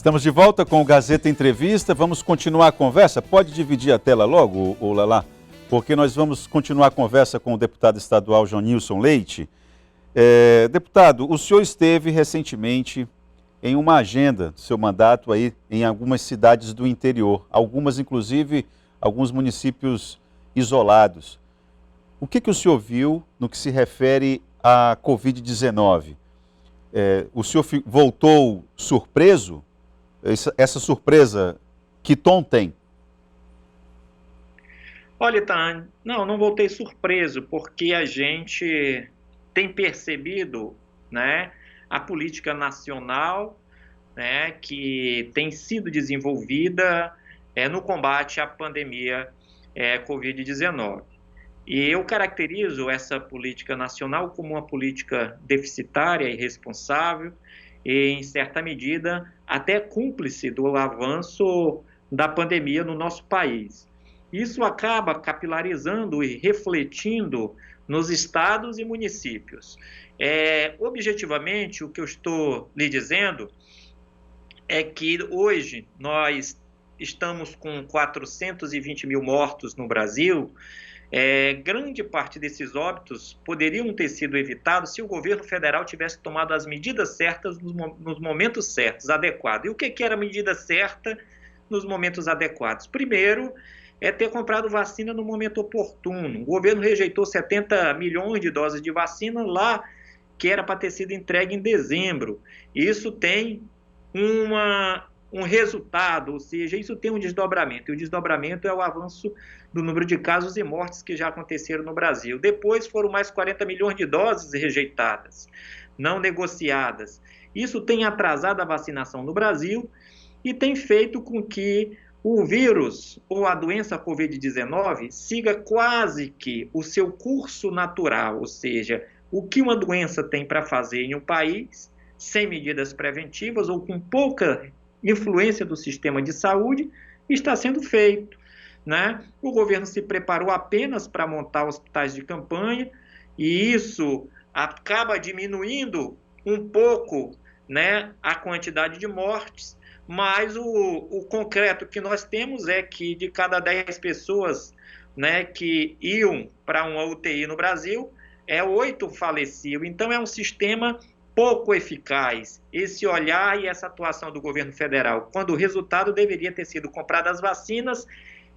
Estamos de volta com o Gazeta Entrevista. Vamos continuar a conversa? Pode dividir a tela logo, ô Lala? Porque nós vamos continuar a conversa com o deputado estadual Johnilson Leite. Deputado, o senhor esteve recentemente em uma agenda do seu mandato aí em algumas cidades do interior, algumas inclusive, alguns municípios isolados. O que o senhor viu no que se refere à Covid-19? O senhor voltou surpreso? Essa surpresa, que tom tem? Olha, Itan, não voltei surpreso, porque a gente tem percebido, né, a política nacional, né, que tem sido desenvolvida no combate à pandemia Covid-19. E eu caracterizo essa política nacional como uma política deficitária e irresponsável, e, em certa medida, até cúmplice do avanço da pandemia no nosso país. Isso acaba capilarizando e refletindo nos estados e municípios. Objetivamente, o que eu estou lhe dizendo é que hoje nós estamos com 420 mil mortos no Brasil. Grande parte desses óbitos poderiam ter sido evitados se o governo federal tivesse tomado as medidas certas nos momentos certos, adequados. E o que era a medida certa nos momentos adequados? Primeiro, ter comprado vacina no momento oportuno. O governo rejeitou 70 milhões de doses de vacina lá, que era para ter sido entregue em dezembro. Isso tem um resultado, ou seja, isso tem um desdobramento, e o desdobramento é o avanço do número de casos e mortes que já aconteceram no Brasil. Depois foram mais 40 milhões de doses rejeitadas, não negociadas. Isso tem atrasado a vacinação no Brasil e tem feito com que o vírus ou a doença Covid-19 siga quase que o seu curso natural, ou seja, o que uma doença tem para fazer em um país, sem medidas preventivas ou com pouca influência do sistema de saúde, está sendo feito, né? O governo se preparou apenas para montar hospitais de campanha e isso acaba diminuindo um pouco, né, a quantidade de mortes, mas o concreto que nós temos é que de cada 10 pessoas, né, que iam para uma UTI no Brasil, 8 faleciam. Então é um sistema pouco eficaz, esse olhar e essa atuação do governo federal, quando o resultado deveria ter sido comprar as vacinas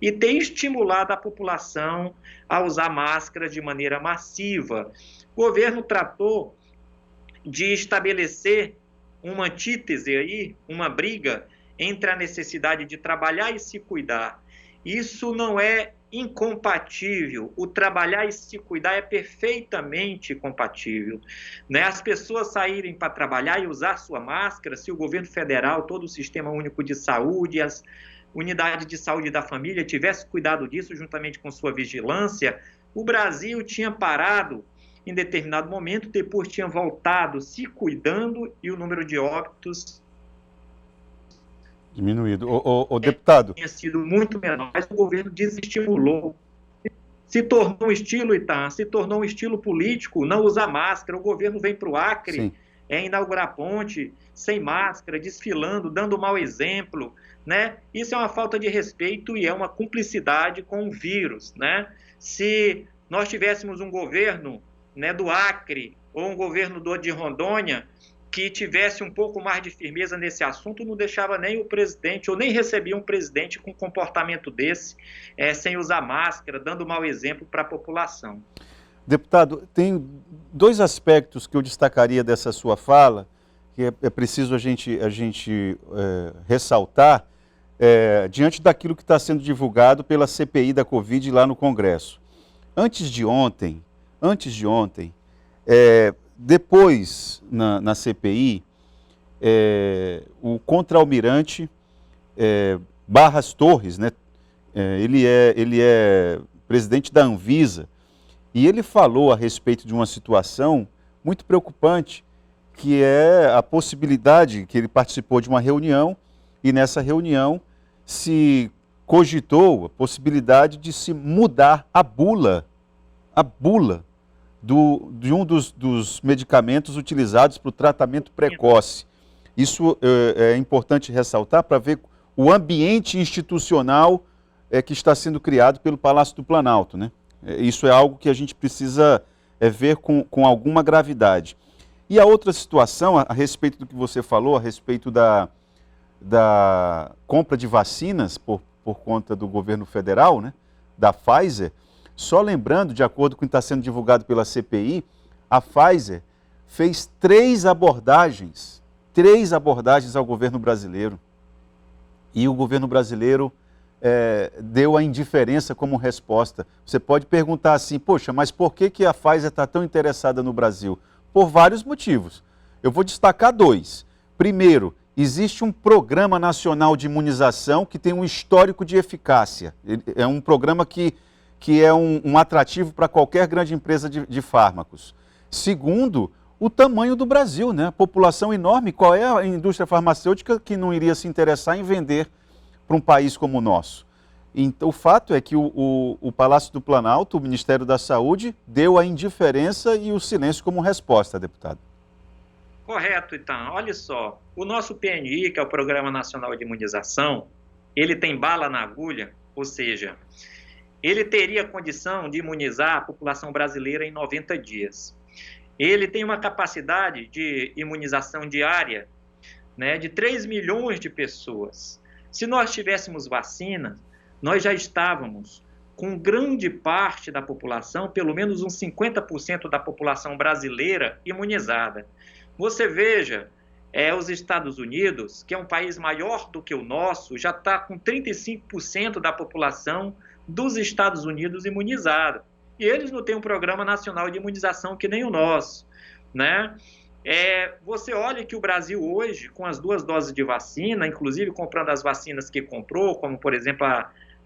e ter estimulado a população a usar máscara de maneira massiva. O governo tratou de estabelecer uma antítese aí, uma briga entre a necessidade de trabalhar e se cuidar. Isso não é incompatível. O trabalhar e se cuidar é perfeitamente compatível, né? As pessoas saírem para trabalhar e usar sua máscara, se o governo federal, todo o Sistema Único de Saúde, as unidades de saúde da família tivesse cuidado disso juntamente com sua vigilância, o Brasil tinha parado em determinado momento, depois tinha voltado se cuidando e o número de óbitos diminuído. O deputado, tinha sido muito menor, mas o governo desestimulou. Se tornou um estilo, Itan, se tornou um estilo político, não usar máscara. O governo vem para o Acre, inaugurar ponte, sem máscara, desfilando, dando mau exemplo, né? Isso é uma falta de respeito e é uma cumplicidade com o vírus, né? Se nós tivéssemos um governo, né, do Acre ou um governo de Rondônia que tivesse um pouco mais de firmeza nesse assunto, não deixava nem o presidente, ou nem recebia um presidente com um comportamento desse, sem usar máscara, dando mau exemplo para a população. Deputado, tem dois aspectos que eu destacaria dessa sua fala, que é preciso a gente ressaltar, diante daquilo que está sendo divulgado pela CPI da Covid lá no Congresso. Antes de ontem, depois, na CPI, o contra-almirante Barras Torres, né, ele é presidente da Anvisa, e ele falou a respeito de uma situação muito preocupante, que é a possibilidade que ele participou de uma reunião, e nessa reunião se cogitou a possibilidade de se mudar a bula de um dos medicamentos utilizados para o tratamento precoce. Isso é importante ressaltar para ver o ambiente institucional que está sendo criado pelo Palácio do Planalto, né? Isso é algo que a gente precisa ver com alguma gravidade. E a outra situação, a respeito do que você falou, a respeito da compra de vacinas por conta do governo federal, né, da Pfizer, só lembrando, de acordo com o que está sendo divulgado pela CPI, a Pfizer fez 3 abordagens ao governo brasileiro. E o governo brasileiro deu a indiferença como resposta. Você pode perguntar assim, poxa, mas por que a Pfizer está tão interessada no Brasil? Por vários motivos. Eu vou destacar 2. Primeiro, existe um Programa Nacional de Imunização que tem um histórico de eficácia. É um programa que é um atrativo para qualquer grande empresa de fármacos. Segundo, o tamanho do Brasil, né? A população enorme. Qual é a indústria farmacêutica que não iria se interessar em vender para um país como o nosso? Então, o fato é que o Palácio do Planalto, o Ministério da Saúde, deu a indiferença e o silêncio como resposta, deputado. Correto, então. Olha só, o nosso PNI, que é o Programa Nacional de Imunização, ele tem bala na agulha, ou seja, ele teria condição de imunizar a população brasileira em 90 dias. Ele tem uma capacidade de imunização diária, né, de 3 milhões de pessoas. Se nós tivéssemos vacina, nós já estávamos com grande parte da população, pelo menos uns 50% da população brasileira imunizada. Você veja, os Estados Unidos, que é um país maior do que o nosso, já está com 35% da população dos Estados Unidos imunizada. E eles não têm um programa nacional de imunização que nem o nosso, né? Você olha que o Brasil hoje, com as 2 doses de vacina, inclusive comprando as vacinas que comprou, como por exemplo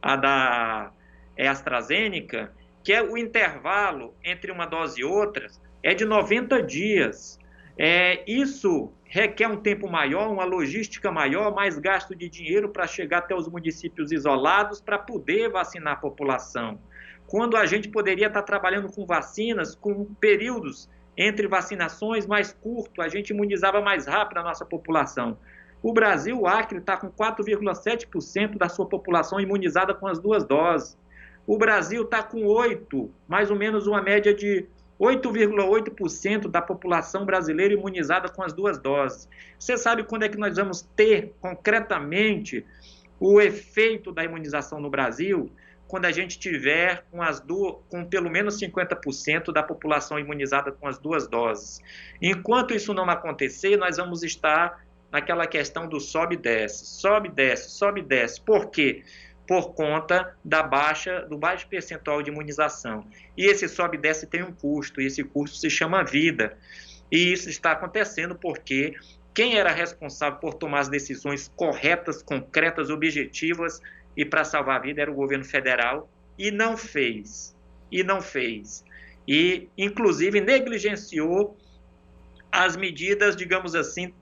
a da AstraZeneca, que é o intervalo entre uma dose e outra, é de 90 dias. Isso requer um tempo maior, uma logística maior, mais gasto de dinheiro para chegar até os municípios isolados para poder vacinar a população. Quando a gente poderia estar trabalhando com vacinas, com períodos entre vacinações mais curtos, a gente imunizava mais rápido a nossa população. O Brasil, o Acre, está com 4,7% da sua população imunizada com as 2 doses. O Brasil está com 8%, mais ou menos uma média de 8,8% da população brasileira imunizada com as 2 doses. Você sabe quando é que nós vamos ter concretamente o efeito da imunização no Brasil? Quando a gente tiver com pelo menos 50% da população imunizada com as 2 doses. Enquanto isso não acontecer, nós vamos estar naquela questão do sobe e desce, sobe e desce, sobe e desce. Por quê? Por conta do baixo percentual de imunização. E esse sobe e desce tem um custo, e esse custo se chama vida. E isso está acontecendo porque quem era responsável por tomar as decisões corretas, concretas, objetivas e para salvar a vida era o governo federal, e não fez. E, inclusive, negligenciou as medidas, digamos assim,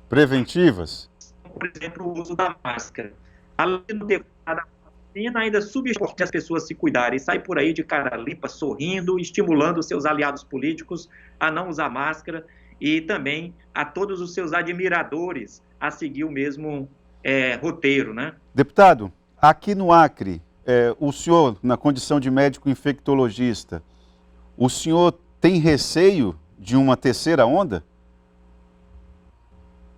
preventivas? Por exemplo, o uso da máscara. Além de não ter a vacina, ainda subestimar as pessoas se cuidarem, e sair por aí de cara limpa, sorrindo, estimulando seus aliados políticos a não usar máscara, e também a todos os seus admiradores a seguir o mesmo roteiro, né? Deputado, aqui no Acre, o senhor, na condição de médico infectologista, o senhor tem receio de uma terceira onda?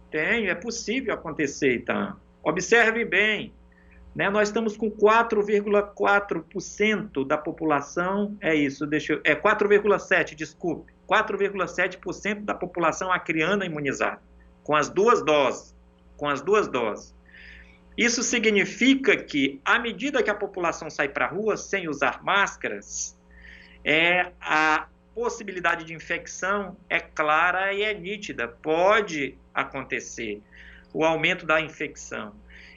Tenho, é possível acontecer, então. Observe bem, né? Nós estamos com 4,4% da população, 4,7%, desculpe, 4,7% da população acreana imunizada, com as 2 doses. Isso significa que, à medida que a população sai para a rua sem usar máscaras, a possibilidade de infecção é clara e é nítida, pode acontecer o aumento da infecção.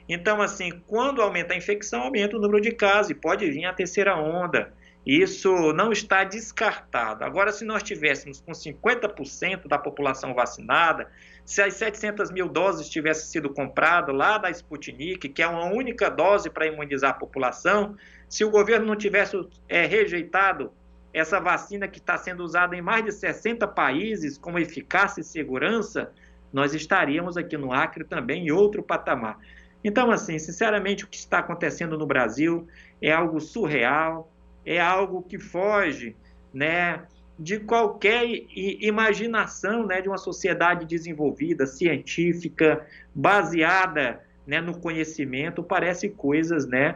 Então, assim, quando aumenta a infecção, aumenta o número de casos e pode vir a terceira onda. Isso não está descartado. Agora, se nós tivéssemos com 50% da população vacinada, se as 700 mil doses tivessem sido compradas lá da Sputnik, que é uma única dose para imunizar a população, se o governo não tivesse rejeitado essa vacina que está sendo usada em mais de 60 países com eficácia e segurança, nós estaríamos aqui no Acre também em outro patamar. Então, assim, sinceramente, o que está acontecendo no Brasil é algo surreal, é algo que foge, né, de qualquer imaginação, né, de uma sociedade desenvolvida, científica, baseada, né, no conhecimento. Parece coisas, né,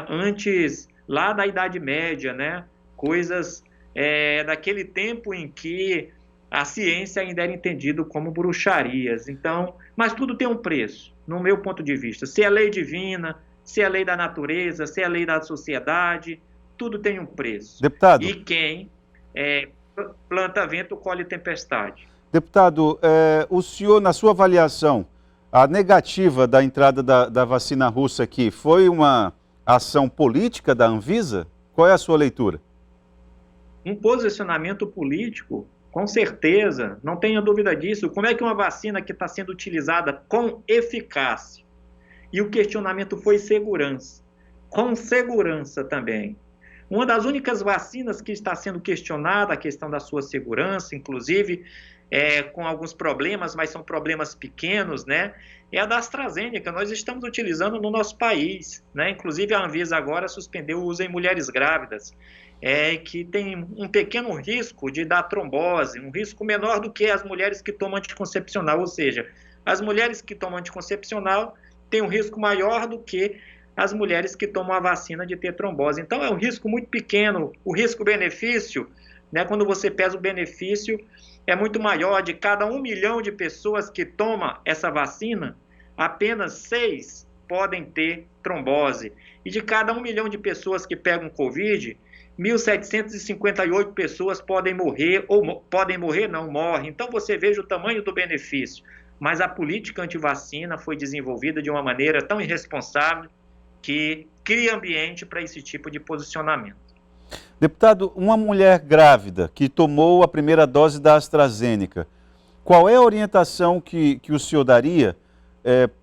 antes, lá da Idade Média, né, coisas daquele tempo em que a ciência ainda era entendida como bruxarias. Então, mas tudo tem um preço, no meu ponto de vista. Se é lei divina, se é lei da natureza, se é lei da sociedade, tudo tem um preço. Deputado. E quem planta vento, colhe tempestade. Deputado, o senhor, na sua avaliação, a negativa da entrada da vacina russa aqui foi uma ação política da Anvisa? Qual é a sua leitura? Um posicionamento político, com certeza, não tenha dúvida disso. Como é que uma vacina que está sendo utilizada com eficácia, e o questionamento foi segurança, com segurança também. Uma das únicas vacinas que está sendo questionada a questão da sua segurança, inclusive com alguns problemas, mas são problemas pequenos, né? É a da AstraZeneca. Nós estamos utilizando no nosso país, né? Inclusive a Anvisa agora suspendeu o uso em mulheres grávidas, que tem um pequeno risco de dar trombose, um risco menor do que as mulheres que tomam anticoncepcional, ou seja, as mulheres que tomam anticoncepcional têm um risco maior do que as mulheres que tomam a vacina de ter trombose. Então é um risco muito pequeno. O risco-benefício, né, quando você pesa o benefício, é muito maior. De cada 1 milhão de pessoas que tomam essa vacina, apenas 6 podem ter trombose. E de cada 1 milhão de pessoas que pegam Covid, 1.758 pessoas podem morrer, ou podem morrer, não, morrem. Então você veja o tamanho do benefício. Mas a política antivacina foi desenvolvida de uma maneira tão irresponsável que cria ambiente para esse tipo de posicionamento. Deputado, uma mulher grávida que tomou a primeira dose da AstraZeneca, qual é a orientação que o senhor daria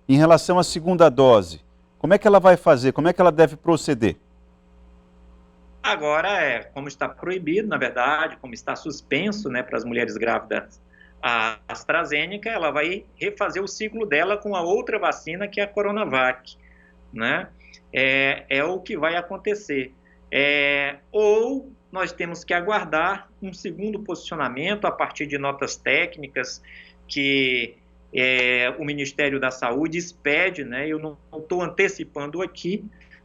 em relação à segunda dose? Como é que ela vai fazer? Como é que ela deve proceder? Agora, como está proibido, na verdade, como está suspenso, né, para as mulheres grávidas a AstraZeneca, ela vai refazer o ciclo dela com a outra vacina, que é a Coronavac, né? É o que vai acontecer. Ou nós temos que aguardar um segundo posicionamento a partir de notas técnicas que o Ministério da Saúde expede, né? Eu não estou antecipando aqui,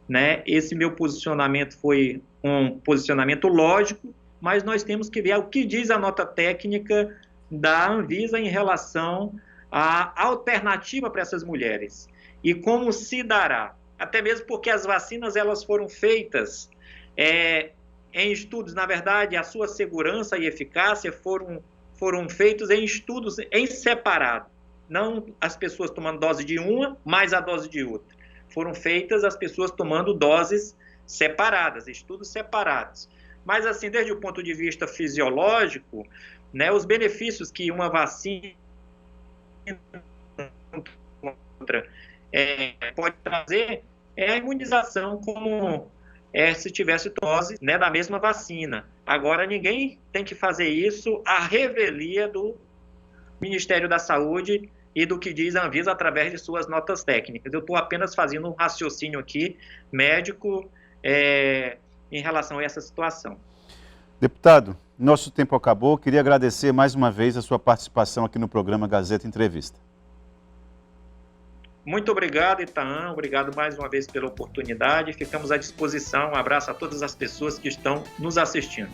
né? Esse meu posicionamento foi um posicionamento lógico, mas nós temos que ver o que diz a nota técnica da Anvisa em relação à alternativa para essas mulheres e como se dará. Até mesmo porque as vacinas elas foram feitas em estudos, na verdade, a sua segurança e eficácia foram feitos em estudos em separado. Não as pessoas tomando dose de uma mais a dose de outra. Foram feitas as pessoas tomando doses separadas, estudos separados. Mas, assim, desde o ponto de vista fisiológico, né, os benefícios que uma vacina pode trazer é a imunização como se tivesse dose, né, da mesma vacina. Agora, ninguém tem que fazer isso à revelia do Ministério da Saúde e do que diz a Anvisa através de suas notas técnicas. Eu estou apenas fazendo um raciocínio aqui, médico, em relação a essa situação. Deputado, nosso tempo acabou. Queria agradecer mais uma vez a sua participação aqui no programa Gazeta Entrevista. Muito obrigado, Itaã. Obrigado mais uma vez pela oportunidade. Ficamos à disposição. Um abraço a todas as pessoas que estão nos assistindo.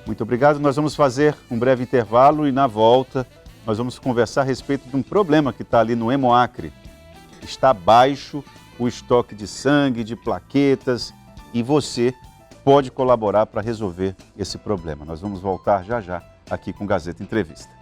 Muito obrigado. Nós vamos fazer um breve intervalo e, na volta, nós vamos conversar a respeito de um problema que está ali no Hemoacre. Está baixo o estoque de sangue, de plaquetas, e você pode colaborar para resolver esse problema. Nós vamos voltar já já aqui com Gazeta Entrevista.